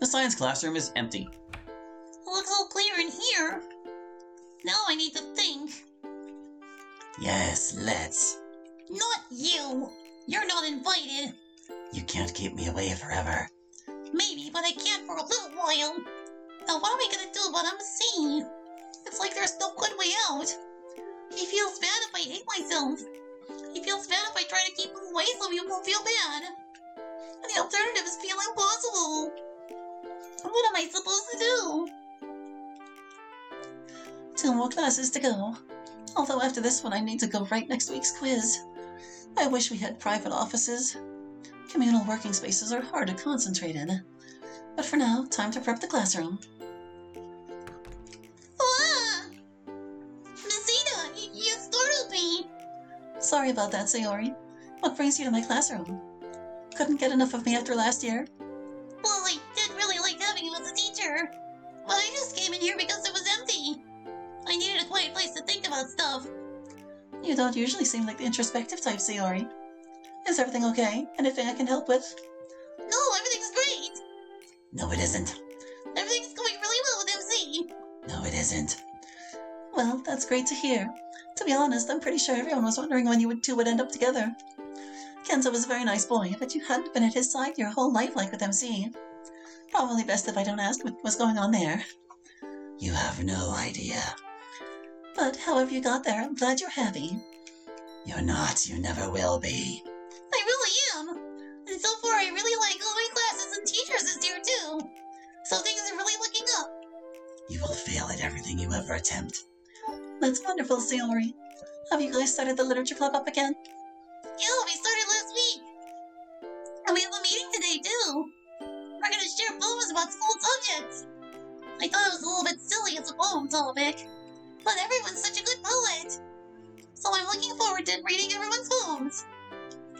The science classroom is empty. It looks all clear in here. Now I need to think. Yes, let's. Not you. You're not invited. You can't keep me away forever. Maybe, but I can't for a little while. Now what am I gonna do about MC? It's like there's no good way out. He feels bad if I hate myself. He feels bad if I try to keep him away so he won't feel bad. And the alternative is feel impossible. What am I supposed to do? 2 more classes to go. Although after this one I need to go right next week's quiz. I wish we had private offices. Communal working spaces are hard to concentrate in. But for now, time to prep the classroom. Ah! Mazita, you startled me. Sorry about that, Sayori. What brings you to my classroom? Couldn't get enough of me after last year? Well, I did really like having you as a teacher. But I just came in here because it was empty. I needed a quiet place to think about stuff. You don't usually seem like the introspective type, Sayori. Is everything okay? Anything I can help with? No, everything's great. No, it isn't. Everything's going really well with MC. No, it isn't. Well, that's great to hear. To be honest, I'm pretty sure everyone was wondering when you two would end up together. Kenzo was a very nice boy, but you hadn't been at his side your whole life like with MC. Probably best if I don't ask what was going on there. You have no idea. But however you got there, I'm glad you're happy. You're not. You never will be. I really am. And so far, I really like all my classes and teachers this year, too. So things are really looking up. You will fail at everything you ever attempt. That's wonderful, Sayori. Have you guys started the literature club up again? Yeah, we started last week. And we have a meeting today, too. We're going to share poems about school subjects. I thought it was a little bit silly as a poem topic, but everyone's such a good poet. So I'm looking forward to reading everyone's poems.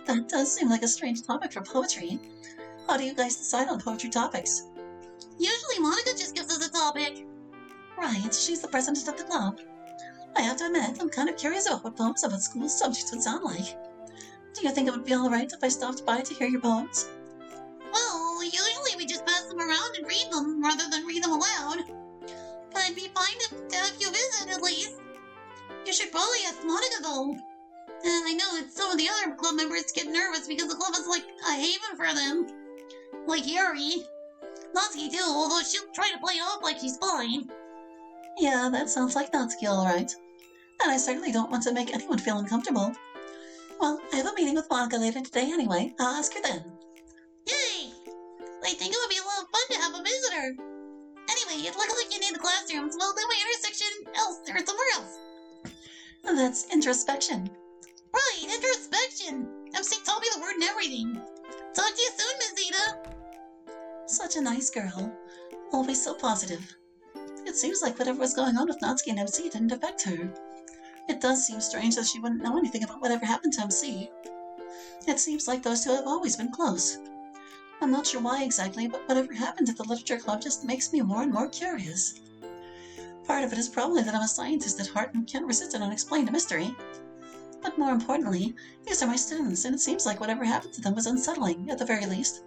That does seem like a strange topic for poetry. How do you guys decide on poetry topics? Usually Monica just gives us a topic. Right, she's the president of the club. I have to admit, I'm kind of curious about what poems about school subjects would sound like. Do you think it would be alright if I stopped by to hear your poems? Well, usually we just pass them around and read them rather than read them aloud. But it'd be fine to have you visit at least. You should probably ask Monica though. And I know that some of the other club members get nervous because the club is like a haven for them. Like Yuri. Natsuki too, although she'll try to play off like she's fine. Yeah, that sounds like Natsuki alright. And I certainly don't want to make anyone feel uncomfortable. Well, I have a meeting with Monica later today anyway. I'll ask her then. Yay! I think it would be a lot of fun to have a visitor. Anyway, it looks like you need the classrooms. Well, then my intersection else or somewhere else. That's introspection. Right, introspection. MC taught me the word and everything. Talk to you soon, Miss Ida. Such a nice girl. Always so positive. It seems like whatever was going on with Natsuki and MC didn't affect her. It does seem strange that she wouldn't know anything about whatever happened to MC. It seems like those two have always been close. I'm not sure why exactly, but whatever happened at the literature club just makes me more and more curious. Part of it is probably that I'm a scientist at heart and can't resist an unexplained mystery. But more importantly, these are my students, and it seems like whatever happened to them was unsettling, at the very least.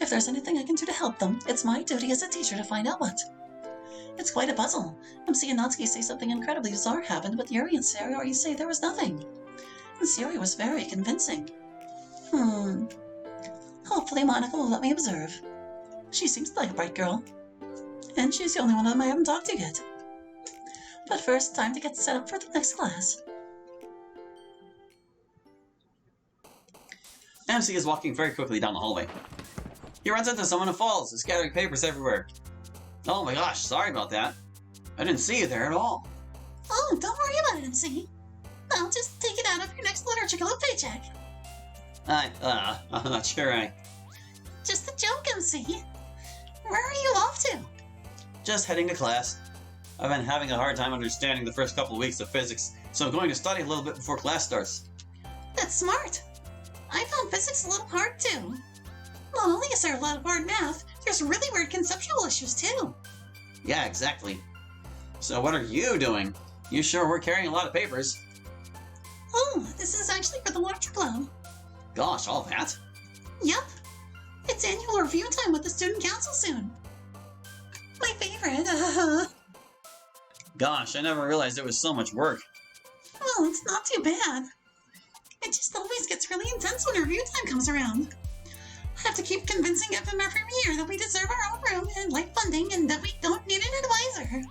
If there's anything I can do to help them, it's my duty as a teacher to find out what. It's quite a puzzle. MC and Natsuki say something incredibly bizarre happened, but Yuri and Sayori say there was nothing. And Sayori was very convincing. Hopefully Monica will let me observe. She seems like a bright girl. And she's the only one of them I haven't talked to yet. But first, time to get set up for the next class. MC is walking very quickly down the hallway. He runs into someone and falls, scattering papers everywhere. Oh my gosh, sorry about that. I didn't see you there at all. Oh, don't worry about it, MC. I'll just take it out of your next literature club paycheck. I'm not sure Just a joke, MC. Where are you off to? Just heading to class. I've been having a hard time understanding the first couple of weeks of physics, so I'm going to study a little bit before class starts. That's smart. I found physics a little hard, too. Not only is there a lot of hard math, there's really weird conceptual issues, too. Yeah, exactly. So what are you doing? You sure were carrying a lot of papers. Oh, this is actually for the literature club. Gosh, all that? Yep. It's annual review time with the student council soon. My favorite. Gosh, I never realized it was so much work. Well, it's not too bad. It just always gets really intense when review time comes around. I have to keep convincing them every year that we deserve our own room and like funding and that we don't need an advisor.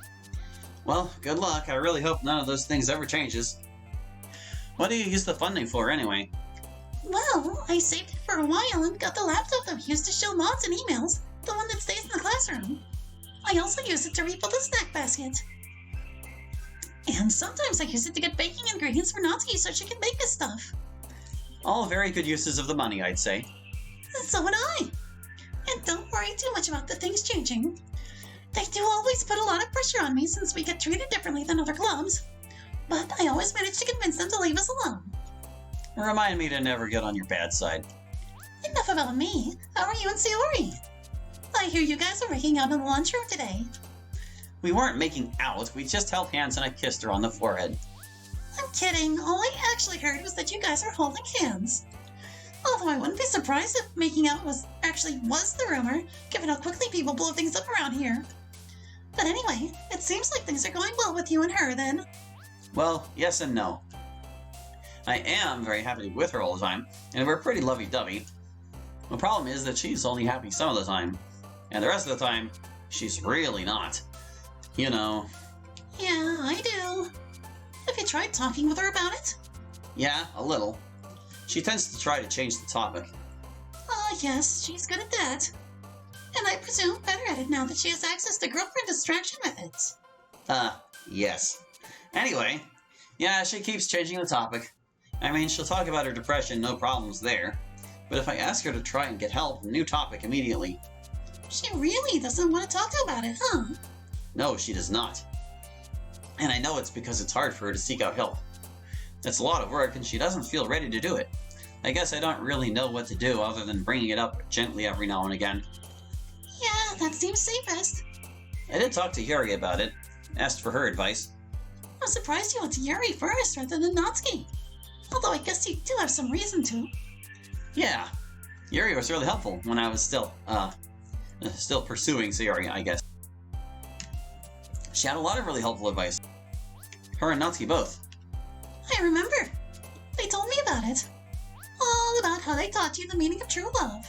Well, good luck. I really hope none of those things ever changes. What do you use the funding for, anyway? Well, I saved it for a while and got the laptop that we used to show mods and emails, the one that stays in the classroom. I also use it to refill the snack basket. And sometimes I use it to get baking ingredients for Natsuki so she can bake this stuff. All very good uses of the money, I'd say. So would I. And don't worry too much about the things changing. They do always put a lot of pressure on me since we get treated differently than other clubs. But I always manage to convince them to leave us alone. Remind me to never get on your bad side. Enough about me. How are you and Sayori? I hear you guys are making out in the lunchroom today. We weren't making out, we just held hands and I kissed her on the forehead. I'm kidding. All I actually heard was that you guys are holding hands. Although I wouldn't be surprised if making out was the rumor, given how quickly people blow things up around here. But anyway, it seems like things are going well with you and her then. Well, yes and no. I am very happy with her all the time, and we're pretty lovey-dovey. The problem is that she's only happy some of the time, and the rest of the time, she's really not. You know. Yeah, I do. Have you tried talking with her about it? Yeah, a little. She tends to try to change the topic. Yes, she's good at that. And I presume better at it now that she has access to girlfriend distraction methods. Yes. Anyway, yeah, she keeps changing the topic. I mean, she'll talk about her depression, no problems there. But if I ask her to try and get help, new topic immediately. She really doesn't want to talk about it, huh? No, she does not. And I know it's because it's hard for her to seek out help. It's a lot of work, and she doesn't feel ready to do it. I guess I don't really know what to do other than bringing it up gently every now and again. Yeah, that seems safest. I did talk to Yuri about it, asked for her advice. I'm surprised you went to Yuri first rather than Natsuki. Although I guess you do have some reason to. Yeah, Yuri was really helpful when I was still pursuing Sayori, I guess. She had a lot of really helpful advice. Her and Natsuki both. I remember. They told me about it. All about how they taught you the meaning of true love.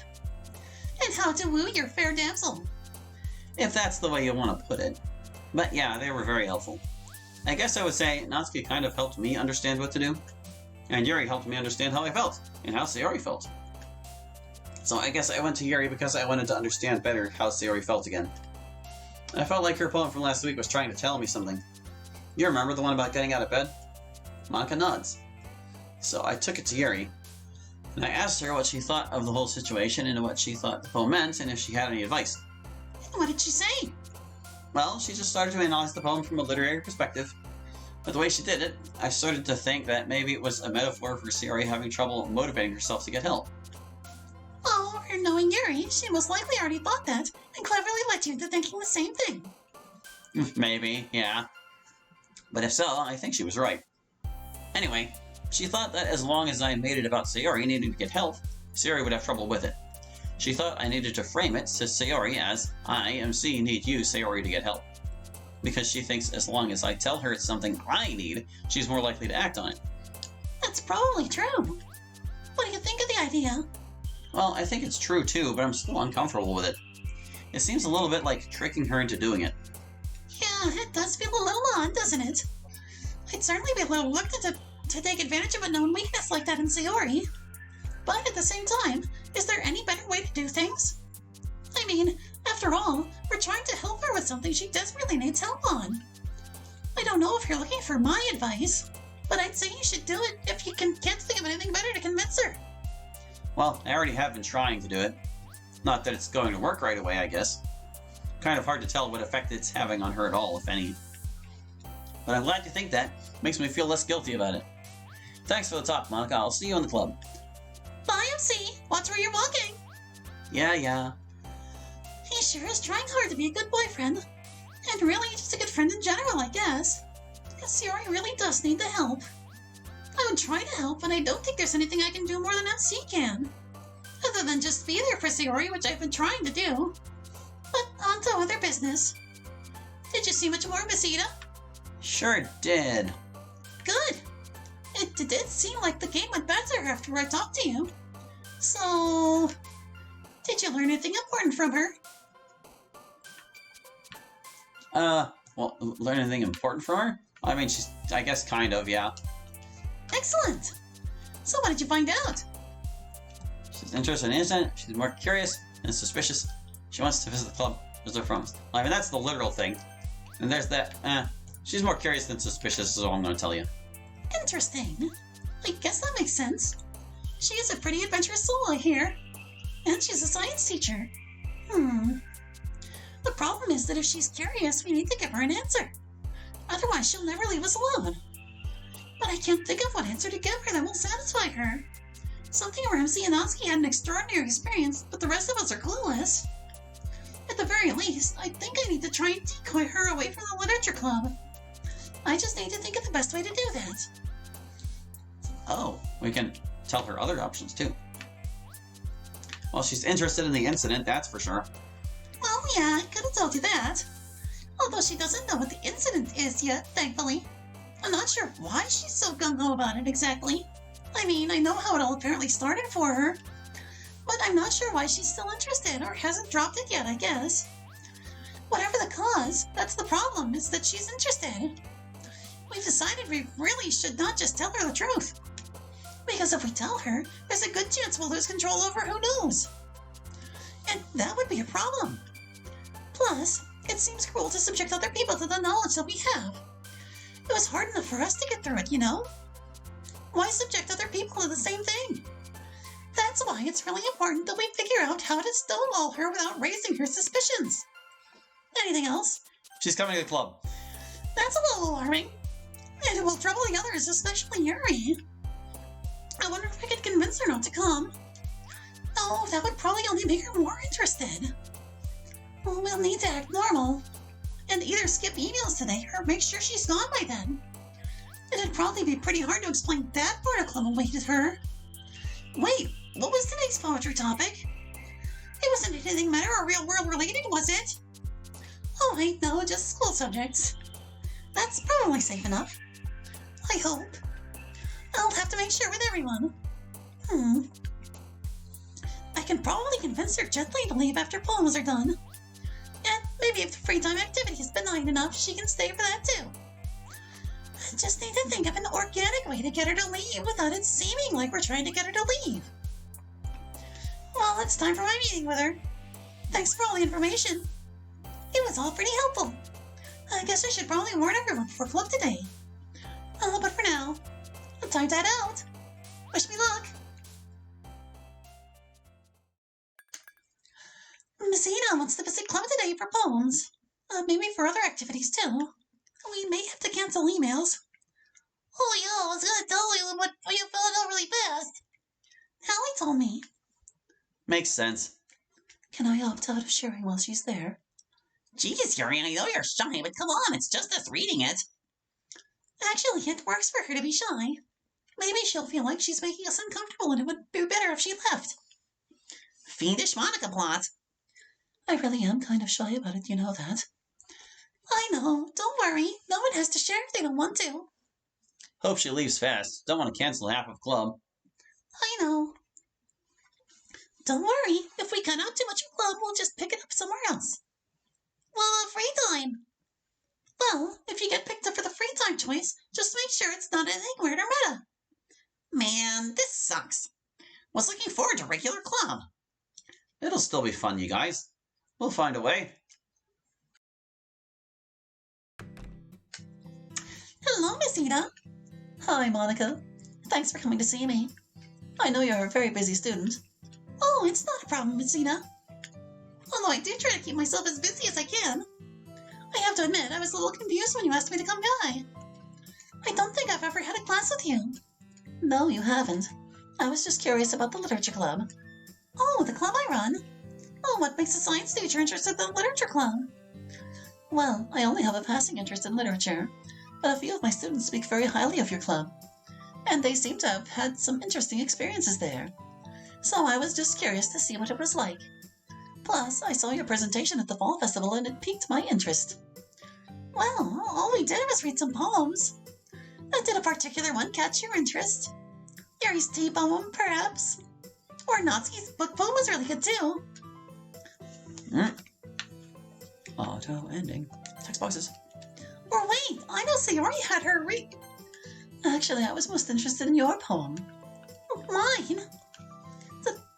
And how to woo your fair damsel. If that's the way you want to put it. But yeah, they were very helpful. I guess I would say Natsuki kind of helped me understand what to do. And Yuri helped me understand how I felt, and how Sayori felt. So I guess I went to Yuri because I wanted to understand better how Sayori felt again. I felt like her poem from last week was trying to tell me something. You remember the one about getting out of bed? Monica nods. So I took it to Yuri, and I asked her what she thought of the whole situation and what she thought the poem meant and if she had any advice. What did she say? Well, she just started to analyze the poem from a literary perspective. But the way she did it, I started to think that maybe it was a metaphor for Sayori having trouble motivating herself to get help. Oh, or knowing Yuri, she most likely already thought that, and cleverly led you into thinking the same thing. Maybe, yeah. But if so, I think she was right. Anyway, she thought that as long as I made it about Sayori needing to get help, Sayori would have trouble with it. She thought I needed to frame it to Sayori as, I, MC, need you, Sayori, to get help. Because she thinks as long as I tell her it's something I need, she's more likely to act on it. That's probably true. What do you think of the idea? Well, I think it's true too, but I'm still uncomfortable with it. It seems a little bit like tricking her into doing it. Yeah, it does feel a little odd, doesn't it? I'd certainly be a little reluctant to take advantage of a known weakness like that in Sayori. But at the same time, is there any better way to do things? I mean, after all, we're trying to help her with something she desperately needs help on. I don't know if you're looking for my advice, but I'd say you should do it if you can't think of anything better to convince her. Well, I already have been trying to do it. Not that it's going to work right away, I guess. Kind of hard to tell what effect it's having on her at all, if any. But I'm glad you think that. Makes me feel less guilty about it. Thanks for the talk, Monica. I'll see you in the club. Bye, MC. Watch where you're walking. Yeah. He sure is trying hard to be a good boyfriend. And really just a good friend in general, I guess. Because Sayori really does need the help. I would try to help, but I don't think there's anything I can do more than MC can. Other than just be there for Sayori, which I've been trying to do. But on to other business. Did you see much more, Miss Ida? Sure did. Good. It did seem like the game went better after I talked to you. So, did you learn anything important from her? Well, learn anything important from her? I mean, I guess kind of, yeah. Excellent. So what did you find out? She's interested and innocent, she's more curious and suspicious. She wants to visit the club, as they're from. I mean, that's the literal thing. And there's that, she's more curious than suspicious is all I'm gonna tell you. Interesting. I guess that makes sense. She is a pretty adventurous soul, I hear. And she's a science teacher. The problem is that if she's curious, we need to give her an answer. Otherwise, she'll never leave us alone. But I can't think of what answer to give her that will satisfy her. Something where MC and Natsuki had an extraordinary experience, but the rest of us are clueless. At the very least, I think I need to try and decoy her away from the literature club. I just need to think of the best way to do that. Oh, we can tell her other options too. Well, she's interested in the incident, that's for sure. Well, yeah, I could have told you that. Although she doesn't know what the incident is yet, thankfully. I'm not sure why she's so gung-ho about it exactly. I mean, I know how it all apparently started for her. But I'm not sure why she's still interested, or hasn't dropped it yet, I guess. Whatever the cause, that's the problem, is that she's interested. We've decided we really should not just tell her the truth. Because if we tell her, there's a good chance we'll lose control over who knows. And that would be a problem. Plus, it seems cruel to subject other people to the knowledge that we have. It was hard enough for us to get through it, you know? Why subject other people to the same thing? That's why it's really important that we figure out how to stonewall her without raising her suspicions. Anything else? She's coming to the club. That's a little alarming. And it will trouble the others, especially Yuri. I wonder if I could convince her not to come. Oh, that would probably only make her more interested. Well, we'll need to act normal. And either skip emails today or make sure she's gone by then. It'd probably be pretty hard to explain that part of club away to her. Wait, what was today's poetry topic? It wasn't anything meta or real world related, was it? Oh, wait, no, just school subjects. That's probably safe enough. I hope. I'll have to make sure with everyone. I can probably convince her gently to leave after poems are done. And maybe if the free time activity is benign enough, she can stay for that too. I just need to think of an organic way to get her to leave without it seeming like we're trying to get her to leave. Well, it's time for my meeting with her. Thanks for all the information. It was all pretty helpful. I guess I should probably warn everyone before club today. But for now, time to head out. Wish me luck. Miss Ida wants to visit club today for poems. Maybe for other activities too. We may have to cancel emails. Oh yeah, I was gonna tell you what you found out really fast. Hallie told me. Makes sense. Can I opt out of sharing while she's there? Geez, Yuri, I know you're shy, but come on, it's just us reading it. Actually, it works for her to be shy. Maybe she'll feel like she's making us uncomfortable and it would be better if she left. Fiendish Monica plot. I really am kind of shy about it, you know that. I know, don't worry. No one has to share if they don't want to. Hope she leaves fast. Don't want to cancel half of club. I know. Don't worry. If we cut out too much of club, we'll just pick it up somewhere else. Well, free time. Well, if you get picked up for the free time choice, just make sure it's not anything weird or meta. Man, this sucks. Was looking forward to regular club. It'll still be fun, you guys. We'll find a way. Hello, Miss Ida. Hi, Monica. Thanks for coming to see me. I know you're a very busy student. Oh, it's not a problem, Miss Ida. Although I do try to keep myself as busy as I can. I have to admit, I was a little confused when you asked me to come by. I don't think I've ever had a class with you. No, you haven't. I was just curious about the literature club. Oh, the club I run? Oh, what makes a science teacher interested in the literature club? Well, I only have a passing interest in literature, but a few of my students speak very highly of your club, and they seem to have had some interesting experiences there. So I was just curious to see what it was like. Plus, I saw your presentation at the Fall Festival and it piqued my interest. Well, all we did was read some poems. Did a particular one catch your interest? Yuri's tea poem, perhaps? Or Natsuki's book poem was really good too. Auto ending. Text boxes. Or wait, I know Sayori had her read. Actually, I was most interested in your poem. Mine?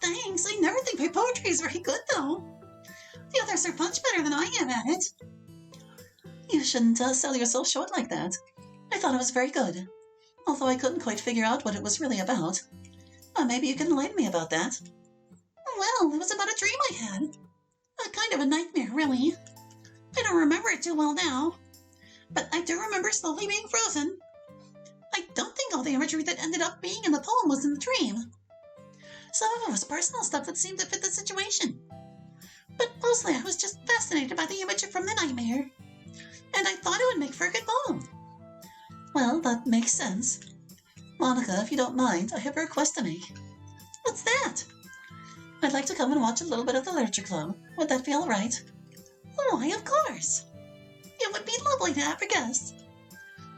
Thanks, I never think my poetry is very good though. The others are much better than I am at it. You shouldn't sell yourself short like that. I thought it was very good, although I couldn't quite figure out what it was really about. Maybe you can enlighten me about that. Well, it was about a dream I had. A kind of a nightmare, really. I don't remember it too well now, but I do remember slowly being frozen. I don't think all the imagery that ended up being in the poem was in the dream. Some of it was personal stuff that seemed to fit the situation. But mostly I was just fascinated by the image from the nightmare, and I thought it would make for a good poem. Well, that makes sense. Monica, if you don't mind, I have a request to make. What's that? I'd like to come and watch a little bit of the literature club. Would that be all right? Why, of course. It would be lovely to have a guest.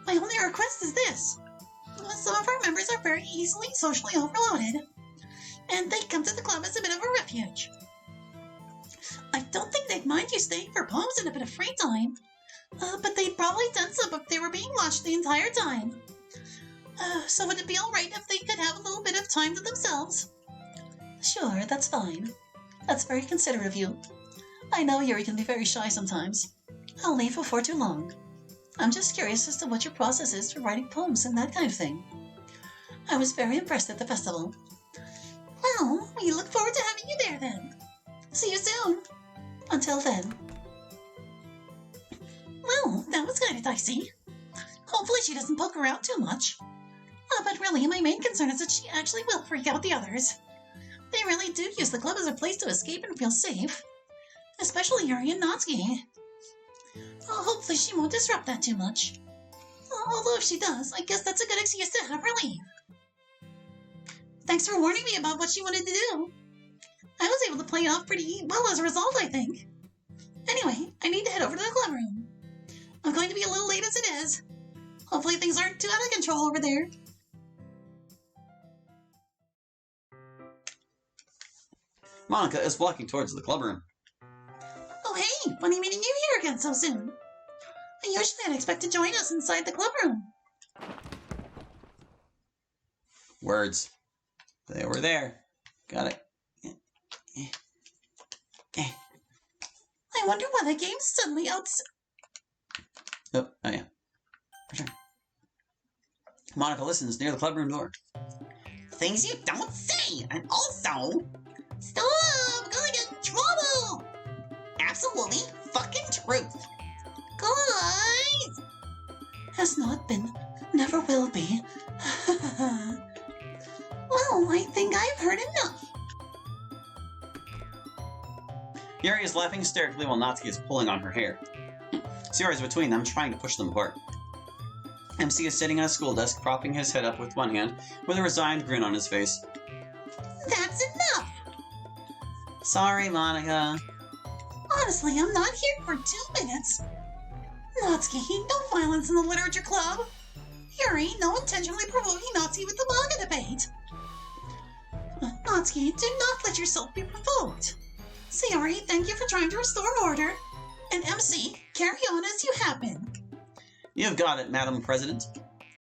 My only request is this. Some of our members are very easily socially overloaded, and they come to the club as a bit of a refuge. I don't think they'd mind you staying for poems and a bit of free time, but they'd probably tense up if they were being watched the entire time. So would it be alright if they could have a little bit of time to themselves? Sure, that's fine. That's very considerate of you. I know Yuri can be very shy sometimes. I'll leave before too long. I'm just curious as to what your process is for writing poems and that kind of thing. I was very impressed at the festival. Well, we look forward to having you there then. See you soon. Until then. Well, that was kind of dicey. Hopefully she doesn't poke around too much. But really, my main concern is that she actually will freak out the others. They really do use the club as a place to escape and feel safe. Especially Yuri and Natsuki. Hopefully she won't disrupt that too much. Although if she does, I guess that's a good excuse to have her leave. Thanks for warning me about what she wanted to do. I was able to play it off pretty well as a result, I think. Anyway, I need to head over to the club room. I'm going to be a little late as it is. Hopefully things aren't too out of control over there. Monica is walking towards the club room. Oh hey, funny meeting you here again so soon. Usually I'd expect to join us inside the club room. Words. They were there. Got it. I wonder why the game's suddenly out. Oh yeah. Return. Monica listens near the club room door. Things you don't say, and also... Stop! I'm gonna get in trouble! Absolutely fucking truth. Guys! Has not been, never will be. Well, I think I've heard enough. Yuri is laughing hysterically while Natsuki is pulling on her hair. Sayori is between them, trying to push them apart. MC is sitting at a school desk, propping his head up with one hand, with a resigned grin on his face. That's enough! Sorry, Monica. Honestly, I'm not here for 2 minutes. Natsuki, no violence in the literature club. Yuri, no intentionally provoking Natsuki with the manga debate. Natsuki, do not let yourself be provoked. Sayori, thank you for trying to restore order. And MC, carry on as you have been. You've got it, Madam President.